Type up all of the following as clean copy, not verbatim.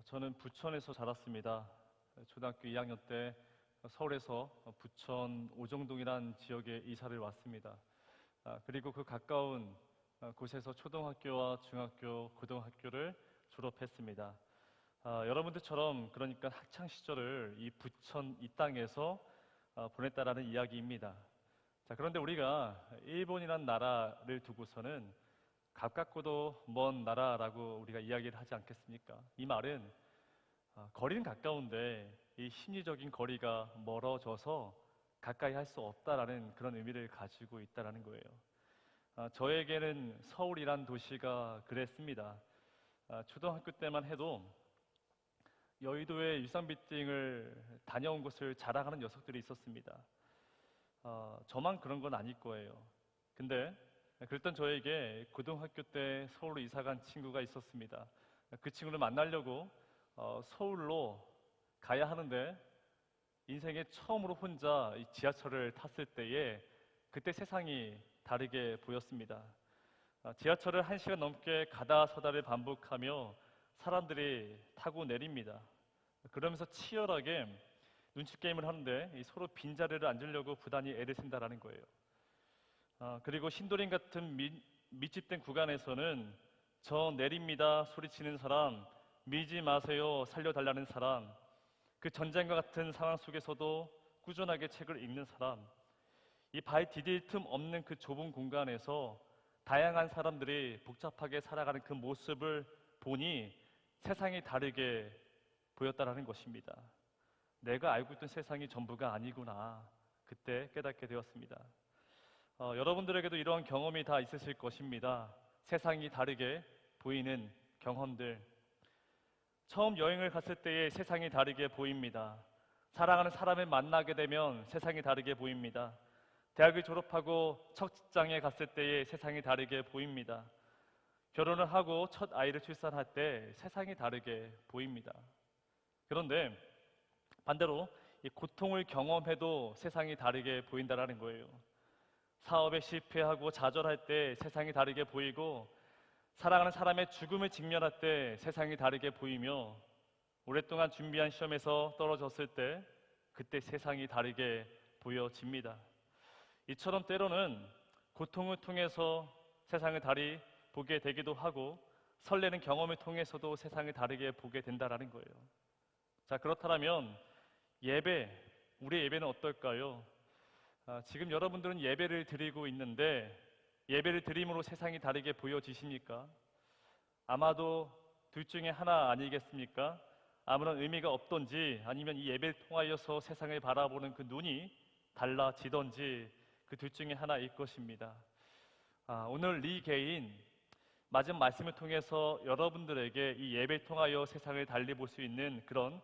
저는 부천에서 자랐습니다. 초등학교 2학년 때 서울에서 부천 오정동이라는 지역에 이사를 왔습니다. 그리고 그 가까운 곳에서 초등학교와 중학교, 고등학교를 졸업했습니다. 여러분들처럼 그러니까 학창 시절을 이 부천 이 땅에서 보냈다라는 이야기입니다. 그런데 우리가 일본이란 나라를 두고서는 가깝고도 먼 나라라고 우리가 이야기를 하지 않겠습니까? 이 말은 거리는 가까운데 이 심리적인 거리가 멀어져서 가까이 할 수 없다라는 그런 의미를 가지고 있다라는 거예요. 저에게는 서울이란 도시가 그랬습니다. 초등학교 때만 해도 여의도의 일산 빌딩을 다녀온 것을 자랑하는 녀석들이 있었습니다. 저만 그런 건 아닐 거예요. 근데 그랬던 저에게 고등학교 때 서울로 이사 간 친구가 있었습니다. 그 친구를 만나려고 서울로 가야 하는데 인생에 처음으로 혼자 이 지하철을 탔을 때에 그때 세상이 다르게 보였습니다. 지하철을 1시간 넘게 가다 서다를 반복하며 사람들이 타고 내립니다. 그러면서 치열하게 눈치 게임을 하는데 서로 빈자리를 앉으려고 부단히 애를 쓴다라는 거예요. 그리고 신도림 같은 밀집된 구간에서는 저 내립니다 소리치는 사람, 밀지 마세요 살려달라는 사람, 그 전쟁과 같은 상황 속에서도 꾸준하게 책을 읽는 사람, 이 발 디딜 틈 없는 그 좁은 공간에서 다양한 사람들이 복잡하게 살아가는 그 모습을 보니 세상이 다르게 보였다라는 것입니다. 내가 알고 있던 세상이 전부가 아니구나, 그때 깨닫게 되었습니다. 여러분들에게도 이러한 경험이 다 있으실 것입니다. 세상이 다르게 보이는 경험들. 처음 여행을 갔을 때의 세상이 다르게 보입니다. 사랑하는 사람을 만나게 되면 세상이 다르게 보입니다. 대학을 졸업하고 첫 직장에 갔을 때의 세상이 다르게 보입니다. 결혼을 하고 첫 아이를 출산할 때 세상이 다르게 보입니다. 그런데 반대로 이 고통을 경험해도 세상이 다르게 보인다라는 거예요. 사업에 실패하고 좌절할 때 세상이 다르게 보이고, 사랑하는 사람의 죽음을 직면할 때 세상이 다르게 보이며, 오랫동안 준비한 시험에서 떨어졌을 때 그때 세상이 다르게 보여집니다. 이처럼 때로는 고통을 통해서 세상을 다르게 보게 되기도 하고, 설레는 경험을 통해서도 세상을 다르게 보게 된다라는 거예요. 그렇다면 우리의 예배는 어떨까요? 지금 여러분들은 예배를 드리고 있는데 예배를 드림으로 세상이 다르게 보여지십니까? 아마도 둘 중에 하나 아니겠습니까? 아무런 의미가 없던지, 아니면 이 예배를 통하여서 세상을 바라보는 그 눈이 달라지던지, 그 둘 중에 하나일 것입니다. 오늘 리게인 맞은 말씀을 통해서 여러분들에게 이 예배를 통하여 세상을 달리 볼 수 있는 그런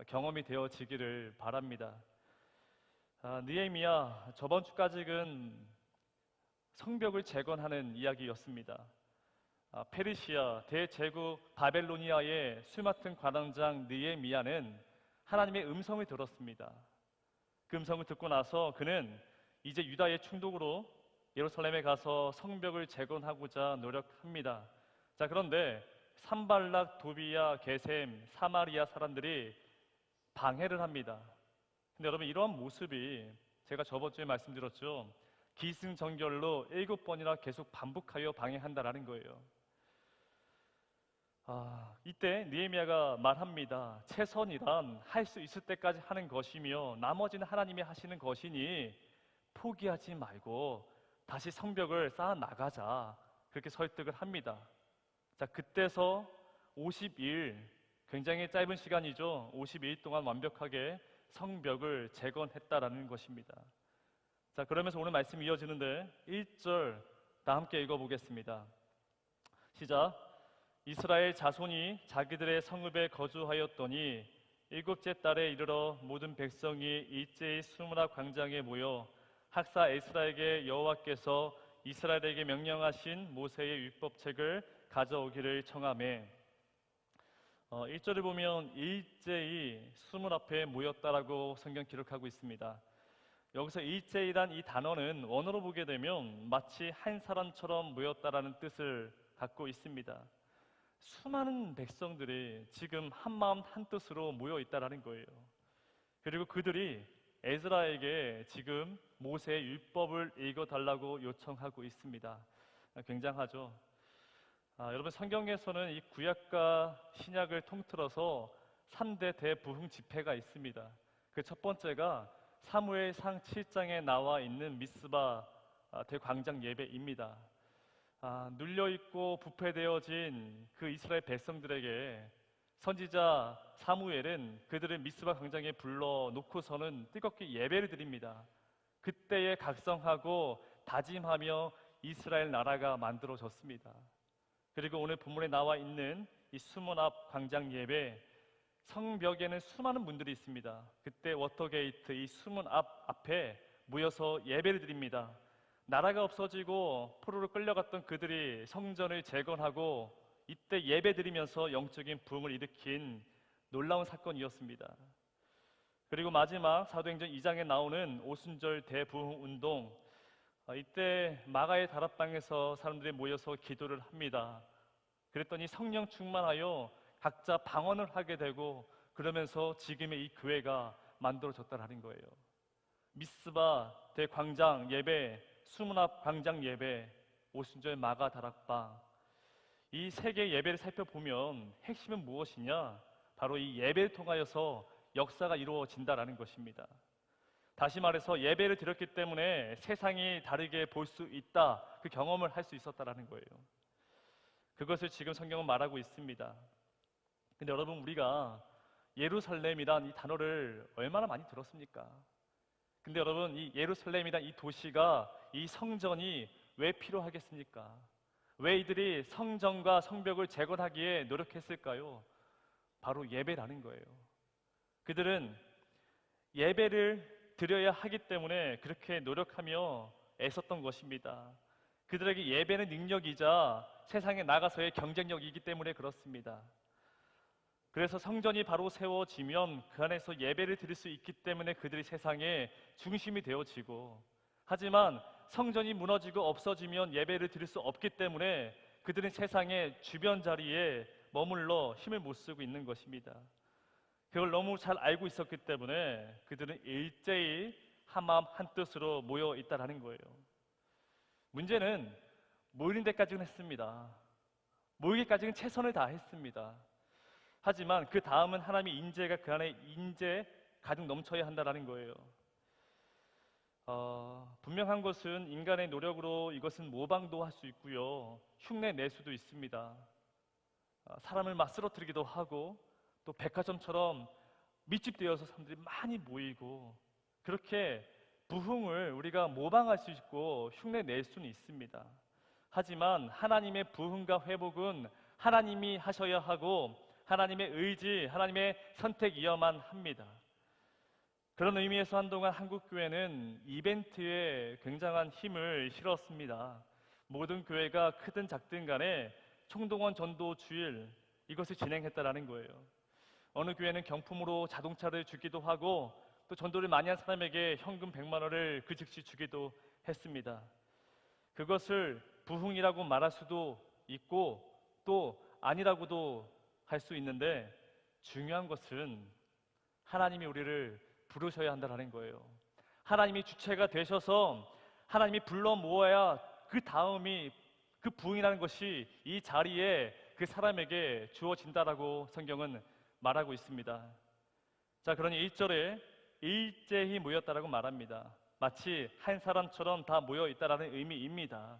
경험이 되어지기를 바랍니다. 느헤미야, 저번 주까지는 성벽을 재건하는 이야기였습니다. 페르시아 대제국 바벨로니아의 술 맡은 관원장 느헤미야는 하나님의 음성을 들었습니다. 그 음성을 듣고 나서 그는 이제 유다의 충동으로 예루살렘에 가서 성벽을 재건하고자 노력합니다. 그런데 산발락, 도비야, 게셈, 사마리아 사람들이 방해를 합니다. 근데 여러분, 이러한 모습이 제가 저번 주에 말씀드렸죠. 기승전결로 7번이나 계속 반복하여 방해한다라는 거예요. 이때 느헤미야가 말합니다. 최선이란 할 수 있을 때까지 하는 것이며 나머지는 하나님이 하시는 것이니 포기하지 말고 다시 성벽을 쌓아 나가자, 그렇게 설득을 합니다. 그때서 50일, 굉장히 짧은 시간이죠. 50일 동안 완벽하게 성벽을 재건했다라는 것입니다. 그러면서 오늘 말씀이 이어지는데 1절 다 함께 읽어보겠습니다. 시작. 이스라엘 자손이 자기들의 성읍에 거주하였더니 7째 달에 이르러 모든 백성이 일제히 수므라 광장에 모여 학사 에스라에게 여호와께서 이스라엘에게 명령하신 모세의 율법책을 가져오기를 청하매, 1절을 보면 일제히 수문 앞에 모였다라고 성경 기록하고 있습니다. 여기서 일제이란 이 단어는 원어로 보게 되면 마치 한 사람처럼 모였다라는 뜻을 갖고 있습니다. 수많은 백성들이 지금 한마음 한뜻으로 모여 있다라는 거예요. 그리고 그들이 에스라에게 지금 모세의 율법을 읽어달라고 요청하고 있습니다. 굉장하죠. 여러분, 성경에서는 이 구약과 신약을 통틀어서 3대 대부흥 집회가 있습니다. 그 첫 번째가 사무엘상 7장에 나와 있는 미스바 대광장 예배입니다. 눌려있고 부패되어진 그 이스라엘 백성들에게 선지자 사무엘은 그들을 미스바 광장에 불러놓고서는 뜨겁게 예배를 드립니다. 그때에 각성하고 다짐하며 이스라엘 나라가 만들어졌습니다. 그리고 오늘 본문에 나와 있는 이 수문 앞 광장 예배, 성벽에는 수많은 분들이 있습니다. 그때 워터게이트 이 수문 앞에 모여서 예배를 드립니다. 나라가 없어지고 포로로 끌려갔던 그들이 성전을 재건하고 이때 예배 드리면서 영적인 부흥을 일으킨 놀라운 사건이었습니다. 그리고 마지막 사도행전 2장에 나오는 오순절 대부흥 운동, 이때 마가의 다락방에서 사람들이 모여서 기도를 합니다. 그랬더니 성령 충만하여 각자 방언을 하게 되고 그러면서 지금의 이 교회가 만들어졌다는 거예요. 미스바 대광장 예배, 수문 앞 광장 예배, 오순절 마가 다락방, 이 세 개의 예배를 살펴보면 핵심은 무엇이냐? 바로 이 예배를 통하여서 역사가 이루어진다라는 것입니다. 다시 말해서 예배를 드렸기 때문에 세상이 다르게 볼 수 있다, 그 경험을 할 수 있었다라는 거예요. 그것을 지금 성경은 말하고 있습니다. 근데 여러분, 우리가 예루살렘이란 이 단어를 얼마나 많이 들었습니까? 근데 여러분, 이 예루살렘이란 이 도시가, 이 성전이 왜 필요하겠습니까? 왜 이들이 성전과 성벽을 재건하기에 노력했을까요? 바로 예배라는 거예요. 그들은 예배를 드려야 하기 때문에 그렇게 노력하며 애썼던 것입니다. 그들에게 예배는 능력이자 세상에 나가서의 경쟁력이기 때문에 그렇습니다. 그래서 성전이 바로 세워지면 그 안에서 예배를 드릴 수 있기 때문에 그들이 세상의 중심이 되어지고, 하지만 성전이 무너지고 없어지면 예배를 드릴 수 없기 때문에 그들은 세상의 주변 자리에 머물러 힘을 못 쓰고 있는 것입니다. 그걸 너무 잘 알고 있었기 때문에 그들은 일제히 한마음 한뜻으로 모여 있다라는 거예요. 문제는 모이는 데까지는 했습니다. 모이기까지는 최선을 다했습니다. 하지만 그 다음은 하나님의 인재가 그 안에 가득 넘쳐야 한다는 거예요. 분명한 것은 인간의 노력으로 이것은 모방도 할 수 있고요, 흉내 낼 수도 있습니다. 사람을 막 쓰러뜨리기도 하고, 또 백화점처럼 밀집되어서 사람들이 많이 모이고, 그렇게 부흥을 우리가 모방할 수 있고 흉내 낼 수는 있습니다. 하지만 하나님의 부흥과 회복은 하나님이 하셔야 하고 하나님의 의지, 하나님의 선택이어만 합니다. 그런 의미에서 한동안 한국교회는 이벤트에 굉장한 힘을 실었습니다. 모든 교회가 크든 작든 간에 총동원 전도 주일, 이것을 진행했다라는 거예요. 어느 교회는 경품으로 자동차를 주기도 하고, 또 전도를 많이 한 사람에게 현금 100만 원을 그 즉시 주기도 했습니다. 그것을 부흥이라고 말할 수도 있고 또 아니라고도 할 수 있는데, 중요한 것은 하나님이 우리를 부르셔야 한다는 거예요. 하나님이 주체가 되셔서 하나님이 불러 모아야 그 다음이, 그 부흥이라는 것이 이 자리에 그 사람에게 주어진다라고 성경은 말하고 있습니다. 자, 그러니 1절에 일제히 모였다라고 말합니다. 마치 한 사람처럼 다 모여 있다라는 의미입니다.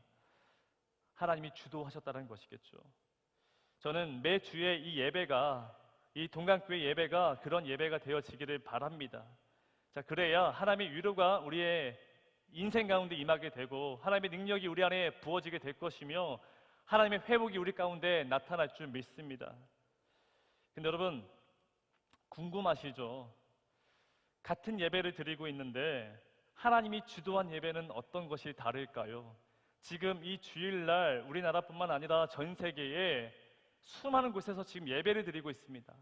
하나님이 주도하셨다는 것이겠죠. 저는 매주에 이 예배가, 이 동강교회 예배가 그런 예배가 되어지기를 바랍니다. 자, 그래야 하나님의 위로가 우리의 인생 가운데 임하게 되고 하나님의 능력이 우리 안에 부어지게 될 것이며 하나님의 회복이 우리 가운데 나타날 줄 믿습니다. 근데 여러분, 궁금하시죠? 같은 예배를 드리고 있는데 하나님이 주도한 예배는 어떤 것이 다를까요? 지금 이 주일날 우리나라뿐만 아니라 전 세계에 수많은 곳에서 지금 예배를 드리고 있습니다.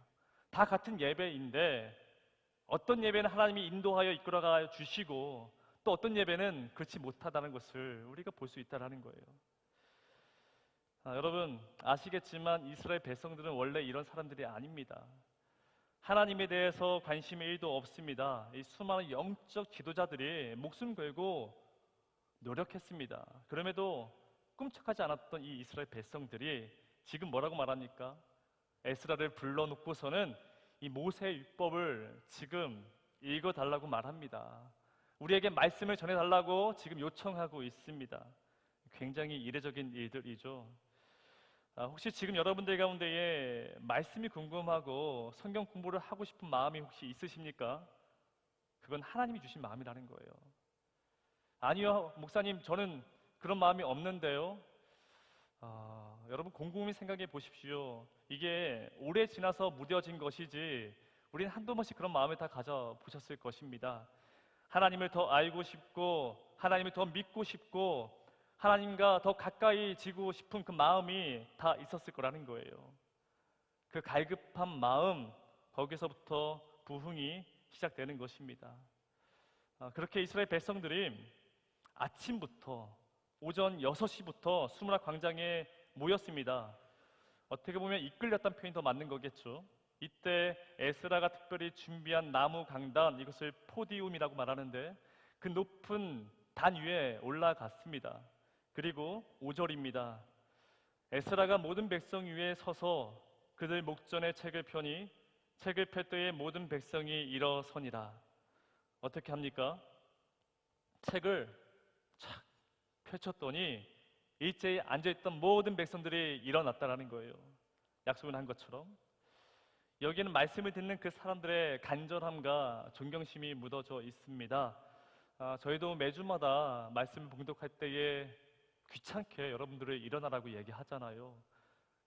다 같은 예배인데 어떤 예배는 하나님이 인도하여 이끌어가 주시고 또 어떤 예배는 그렇지 못하다는 것을 우리가 볼 수 있다는 거예요. 여러분 아시겠지만 이스라엘 백성들은 원래 이런 사람들이 아닙니다. 하나님에 대해서 관심이 1도 없습니다. 이 수많은 영적 지도자들이 목숨 걸고 노력했습니다. 그럼에도 꿈쩍하지 않았던 이 이스라엘 백성들이 지금 뭐라고 말합니까? 에스라를 불러놓고서는 이 모세의 율법을 지금 읽어달라고 말합니다. 우리에게 말씀을 전해달라고 지금 요청하고 있습니다. 굉장히 이례적인 일들이죠. 혹시 지금 여러분들 가운데에 말씀이 궁금하고 성경 공부를 하고 싶은 마음이 혹시 있으십니까? 그건 하나님이 주신 마음이라는 거예요. 아니요, 목사님, 저는 그런 마음이 없는데요. 여러분 곰곰이 생각해 보십시오. 이게 오래 지나서 무뎌진 것이지 우리는 한두 번씩 그런 마음을 다 가져보셨을 것입니다. 하나님을 더 알고 싶고 하나님을 더 믿고 싶고 하나님과 더 가까이 지고 싶은 그 마음이 다 있었을 거라는 거예요. 그 갈급한 마음, 거기서부터 부흥이 시작되는 것입니다. 그렇게 이스라엘 백성들이 아침부터 오전 6시부터 수므라 광장에 모였습니다. 어떻게 보면 이끌렸다는 표현이 더 맞는 거겠죠. 이때 에스라가 특별히 준비한 나무 강단, 이것을 포디움이라고 말하는데 그 높은 단 위에 올라갔습니다. 그리고 5절입니다. 에스라가 모든 백성 위에 서서 그들 목전에 책을 펴니 책을 펼 때에 모든 백성이 일어서니라. 어떻게 합니까? 책을 착 펼쳤더니 일제히 앉아있던 모든 백성들이 일어났다라는 거예요. 약속을 한 것처럼. 여기에는 말씀을 듣는 그 사람들의 간절함과 존경심이 묻어져 있습니다. 저희도 매주마다 말씀을 봉독할 때에 귀찮게 여러분들을 일어나라고 얘기하잖아요.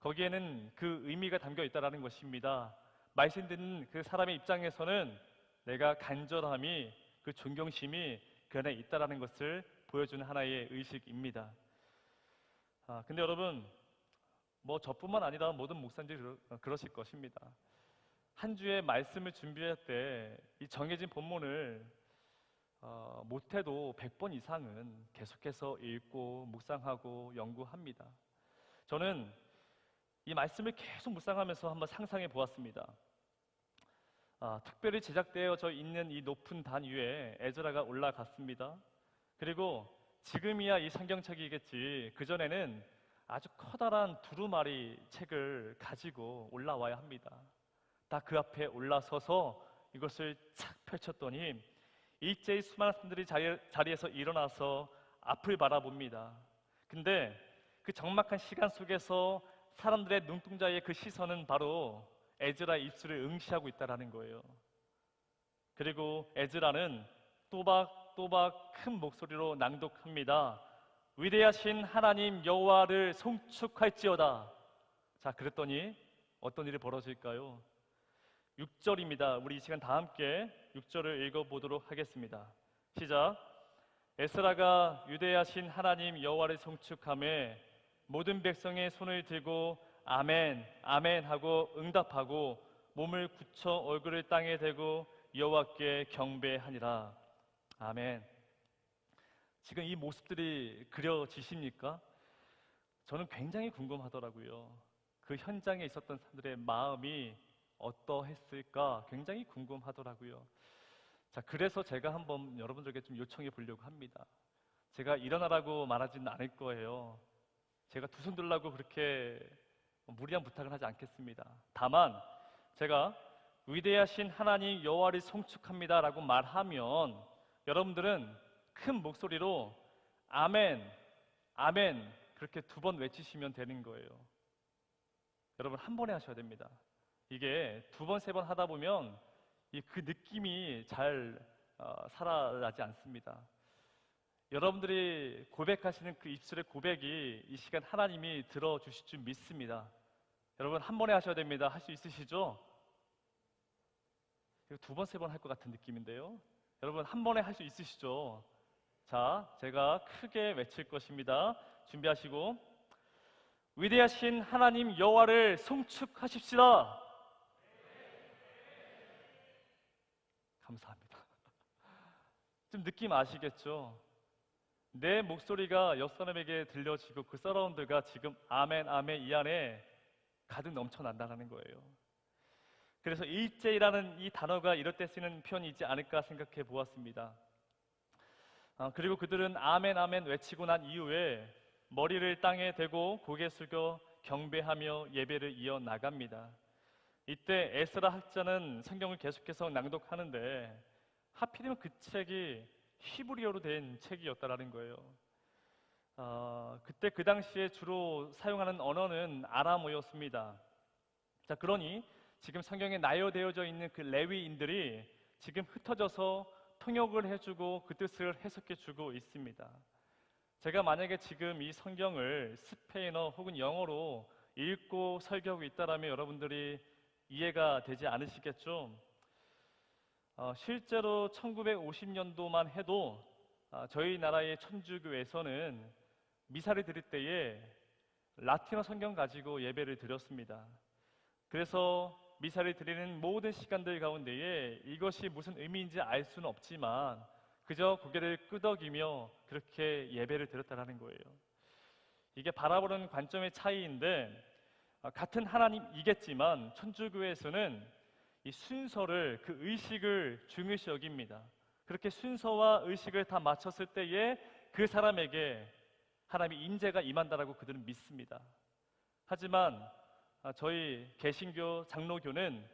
거기에는 그 의미가 담겨 있다는 것입니다. 말씀 듣는 그 사람의 입장에서는 내가 간절함이, 그 존경심이 그 안에 있다는 것을 보여주는 하나의 의식입니다. 근데 여러분, 뭐 저뿐만 아니라 모든 목사님들이 그러실 것입니다. 한 주의 말씀을 준비할 때 이 정해진 본문을 못해도 100번 이상은 계속해서 읽고 묵상하고 연구합니다. 저는 이 말씀을 계속 묵상하면서 한번 상상해 보았습니다. 특별히 제작되어져 있는 이 높은 단 위에 에즈라가 올라갔습니다. 그리고 지금이야 이 성경책이겠지, 그전에는 아주 커다란 두루마리 책을 가지고 올라와야 합니다. 다 그 앞에 올라서서 이것을 착 펼쳤더니 일제히 수많은 사람들이 자리에서 일어나서 앞을 바라봅니다. 근데 그 적막한 시간 속에서 사람들의 눈동자의 그 시선은 바로 에즈라의 입술을 응시하고 있다는 거예요. 그리고 에즈라는 또박또박 큰 목소리로 낭독합니다. 위대하신 하나님 여호와를 송축할지어다. 자, 그랬더니 어떤 일이 벌어질까요? 6절입니다. 우리 이 시간 다 함께 6절을 읽어보도록 하겠습니다. 시작. 에스라가 위대하신 하나님 여호와를 송축하며 모든 백성의 손을 들고 아멘 아멘 하고 응답하고 몸을 굳혀 얼굴을 땅에 대고 여호와께 경배하니라. 아멘. 지금 이 모습들이 그려지십니까? 저는 굉장히 궁금하더라고요. 그 현장에 있었던 사람들의 마음이 어떠했을까 굉장히 궁금하더라고요. 자, 그래서 제가 한번 여러분들에게 좀 요청해 보려고 합니다. 제가 일어나라고 말하지는 않을 거예요. 제가 두 손 들라고 그렇게 무리한 부탁을 하지 않겠습니다. 다만 제가 위대하신 하나님 여호와를 송축합니다 라고 말하면 여러분들은 큰 목소리로 아멘, 아멘 그렇게 2번 외치시면 되는 거예요. 여러분 한 번에 하셔야 됩니다. 이게 2번, 3번 하다 보면 그 느낌이 잘 살아나지 않습니다. 여러분들이 고백하시는 그 입술의 고백이 이 시간 하나님이 들어주실 줄 믿습니다. 여러분 한 번에 하셔야 됩니다. 할 수 있으시죠? 2번, 3번 할 것 같은 느낌인데요. 여러분 한 번에 할 수 있으시죠? 자, 제가 크게 외칠 것입니다. 준비하시고 위대하신 하나님 여호와를 송축하십시다. 감사합니다. 좀 느낌 아시겠죠? 내 목소리가 옆 사람에게 들려지고 그 서라운드가 지금 아멘 아멘 이 안에 가득 넘쳐난다는 거예요. 그래서 일제이라는 이 단어가 이럴 때 쓰는 표현이지 않을까 생각해 보았습니다. 그리고 그들은 아멘 아멘 외치고 난 이후에 머리를 땅에 대고 고개 숙여 경배하며 예배를 이어나갑니다. 이때 에스라 학자는 성경을 계속해서 낭독하는데 하필이면 그 책이 히브리어로 된 책이었다라는 거예요. 그때 그 당시에 주로 사용하는 언어는 아람어였습니다. 자, 그러니 지금 성경에 나열되어져 있는 그 레위인들이 지금 흩어져서 통역을 해주고 그 뜻을 해석해주고 있습니다. 제가 만약에 지금 이 성경을 스페인어 혹은 영어로 읽고 설교하고 있다라면 여러분들이 이해가 되지 않으시겠죠? 실제로 1950년도만 해도 저희 나라의 천주교에서는 미사를 드릴 때에 라틴어 성경 가지고 예배를 드렸습니다. 그래서 미사를 드리는 모든 시간들 가운데에 이것이 무슨 의미인지 알 수는 없지만 그저 고개를 끄덕이며 그렇게 예배를 드렸다는 거예요. 이게 바라보는 관점의 차이인데 같은 하나님이겠지만 천주교에서는 이 순서를, 그 의식을 중요시 여깁니다. 그렇게 순서와 의식을 다 맞췄을 때에 그 사람에게 하나님의 임재가 임한다라고 그들은 믿습니다. 하지만 저희 개신교 장로교는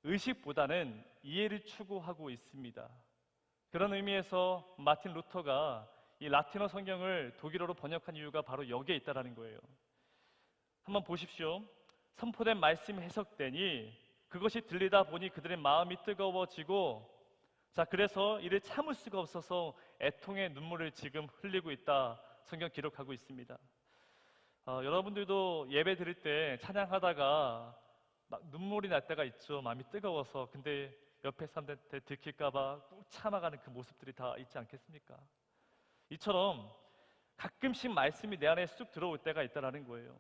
의식보다는 이해를 추구하고 있습니다. 그런 의미에서 마틴 루터가 이 라틴어 성경을 독일어로 번역한 이유가 바로 여기에 있다는 거예요. 한번 보십시오. 선포된 말씀이 해석되니 그것이 들리다 보니 그들의 마음이 뜨거워지고, 자, 그래서 이를 참을 수가 없어서 애통의 눈물을 지금 흘리고 있다, 성경 기록하고 있습니다. 여러분들도 예배 드릴 때 찬양하다가 막 눈물이 날 때가 있죠. 마음이 뜨거워서. 근데 옆에 사람들한테 들킬까봐 꾹 참아가는 그 모습들이 다 있지 않겠습니까? 이처럼 가끔씩 말씀이 내 안에 쑥 들어올 때가 있다는 거예요.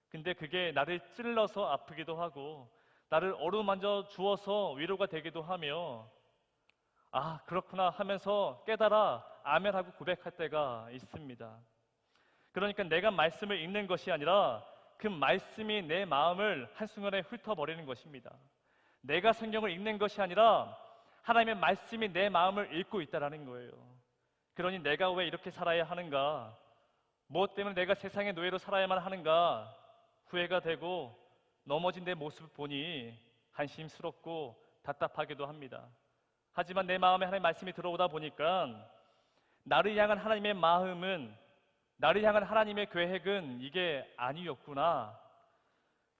근데 그게 나를 찔러서 아프기도 하고 나를 어루만져 주어서 위로가 되기도 하며, 아, 그렇구나 하면서 깨달아 아멘하고 고백할 때가 있습니다. 그러니까 내가 말씀을 읽는 것이 아니라 그 말씀이 내 마음을 한순간에 훑어버리는 것입니다. 내가 성경을 읽는 것이 아니라 하나님의 말씀이 내 마음을 읽고 있다는 거예요. 그러니 내가 왜 이렇게 살아야 하는가? 무엇 때문에 내가 세상의 노예로 살아야만 하는가? 후회가 되고 넘어진 내 모습을 보니 한심스럽고 답답하기도 합니다. 하지만 내 마음에 하나님의 말씀이 들어오다 보니까 나를 향한 하나님의 마음은, 나를 향한 하나님의 계획은 이게 아니었구나,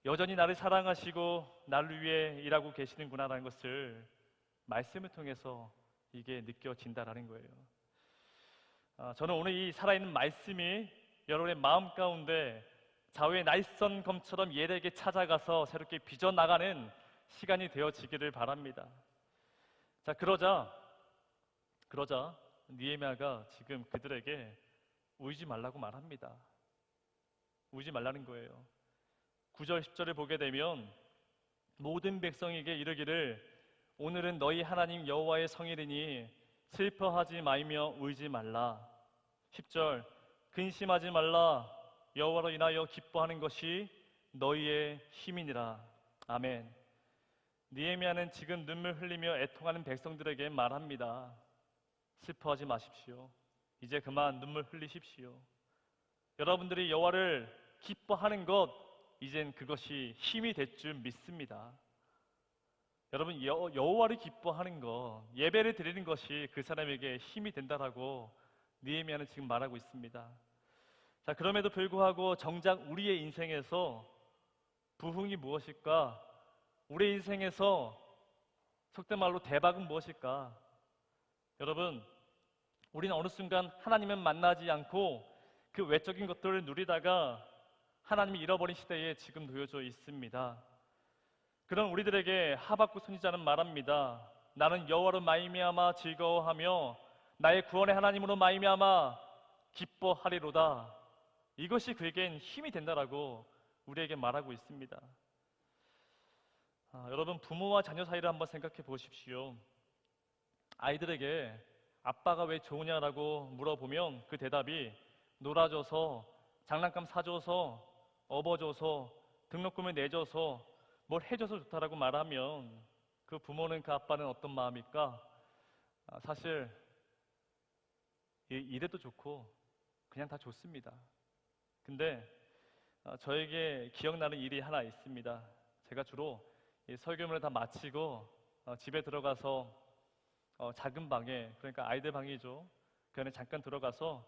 여전히 나를 사랑하시고 나를 위해 일하고 계시는구나라는 것을 말씀을 통해서 이게 느껴진다라는 거예요. 저는 오늘 이 살아있는 말씀이 여러분의 마음 가운데 좌우의 날선 검처럼 예리하게 찾아가서 새롭게 빚어나가는 시간이 되어지기를 바랍니다. 자, 그러자 느헤미야가 지금 그들에게 울지 말라고 말합니다. 울지 말라는 거예요. 9절 10절을 보게 되면 모든 백성에게 이르기를 오늘은 너희 하나님 여호와의 성일이니 슬퍼하지 말며 울지 말라. 10절 근심하지 말라. 여호와로 인하여 기뻐하는 것이 너희의 힘이니라. 아멘. 느헤미야는 지금 눈물 흘리며 애통하는 백성들에게 말합니다. 슬퍼하지 마십시오. 이제 그만 눈물 흘리십시오. 여러분들이 여호와를 기뻐하는 것, 이젠 그것이 힘이 될 줄 믿습니다. 여러분, 여호와를 기뻐하는 것, 예배를 드리는 것이 그 사람에게 힘이 된다라고 느헤미야는 지금 말하고 있습니다. 자, 그럼에도 불구하고 정작 우리의 인생에서 부흥이 무엇일까? 우리의 인생에서 속된 말로 대박은 무엇일까? 여러분, 우리는 어느 순간 하나님은 만나지 않고 그 외적인 것들을 누리다가 하나님이 잃어버린 시대에 지금 놓여져 있습니다. 그런 우리들에게 하박국 선지자는 말합니다. 나는 여호와로 말미암아 즐거워하며 나의 구원의 하나님으로 말미암아 기뻐하리로다. 이것이 그에겐 힘이 된다라고 우리에게 말하고 있습니다. 여러분, 부모와 자녀 사이를 한번 생각해 보십시오. 아이들에게 아빠가 왜 좋으냐라고 물어보면 그 대답이 놀아줘서, 장난감 사줘서, 업어줘서, 등록금을 내줘서, 뭘 해줘서 좋다라고 말하면 그 부모는, 그 아빠는 어떤 마음일까? 사실 이래도 좋고 그냥 다 좋습니다. 근데 저에게 기억나는 일이 하나 있습니다. 제가 주로 이 설교문을 다 마치고 집에 들어가서 작은 방에, 그러니까 아이들 방이죠. 그 안에 잠깐 들어가서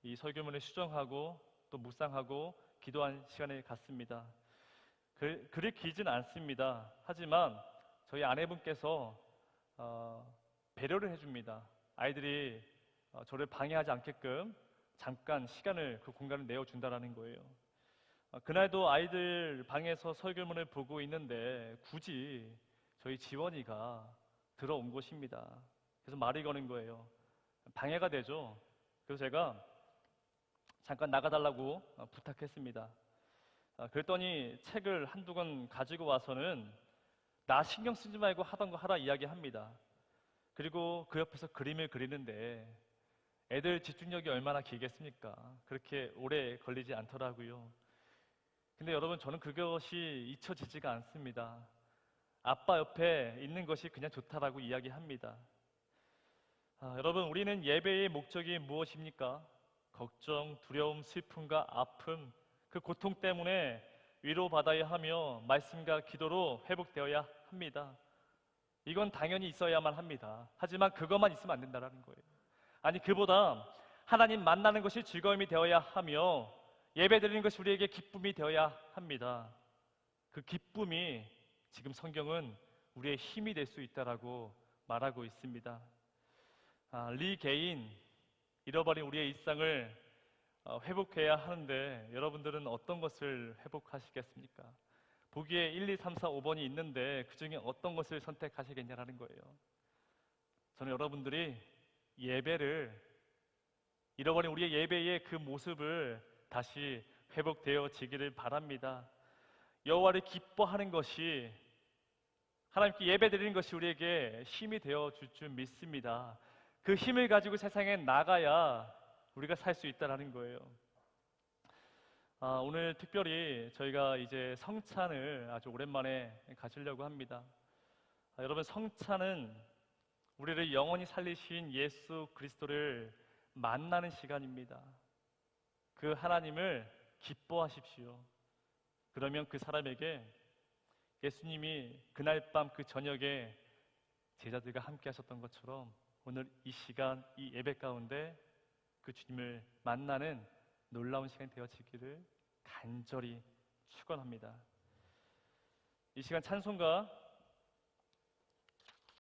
이 설교문을 수정하고 또 묵상하고 기도한 시간을 갖습니다. 그리 길진 않습니다. 하지만 저희 아내분께서 배려를 해줍니다. 아이들이 저를 방해하지 않게끔 잠깐 시간을, 그 공간을 내어준다라는 거예요. 그날도 아이들 방에서 설교문을 보고 있는데 굳이 저희 지원이가 들어온 것입니다. 그래서 말이 거는 거예요. 방해가 되죠. 그래서 제가 잠깐 나가달라고 부탁했습니다. 그랬더니 책을 한두 권 가지고 와서는 나 신경 쓰지 말고 하던 거 하라 이야기합니다. 그리고 그 옆에서 그림을 그리는데 애들 집중력이 얼마나 길겠습니까? 그렇게 오래 걸리지 않더라고요. 근데 여러분, 저는 그것이 잊혀지지가 않습니다. 아빠 옆에 있는 것이 그냥 좋다라고 이야기합니다. 여러분, 우리는 예배의 목적이 무엇입니까? 걱정, 두려움, 슬픔과 아픔, 그 고통 때문에 위로받아야 하며 말씀과 기도로 회복되어야 합니다. 이건 당연히 있어야만 합니다. 하지만 그것만 있으면 안 된다는 거예요. 아니, 그보다 하나님 만나는 것이 즐거움이 되어야 하며 예배드리는 것이 우리에게 기쁨이 되어야 합니다. 그 기쁨이 지금 성경은 우리의 힘이 될 수 있다라고 말하고 있습니다. 리 게인, 잃어버린 우리의 일상을 회복해야 하는데 여러분들은 어떤 것을 회복하시겠습니까? 보기에 1, 2, 3, 4, 5번이 있는데 그 중에 어떤 것을 선택하시겠냐라는 거예요. 저는 여러분들이 예배를, 잃어버린 우리의 예배의 그 모습을 다시 회복되어지기를 바랍니다. 여호와를 기뻐하는 것이, 하나님께 예배드리는 것이 우리에게 힘이 되어줄 줄 믿습니다. 그 힘을 가지고 세상에 나가야 우리가 살 수 있다는 거예요. 오늘 특별히 저희가 이제 성찬을 아주 오랜만에 가지려고 합니다. 여러분, 성찬은 우리를 영원히 살리신 예수 그리스도를 만나는 시간입니다. 그 하나님을 기뻐하십시오. 그러면 그 사람에게 예수님이 그날 밤 그 저녁에 제자들과 함께 하셨던 것처럼 오늘 이 시간, 이 예배 가운데 그 주님을 만나는 놀라운 시간이 되어지기를 간절히 축원합니다. 이 시간 찬송가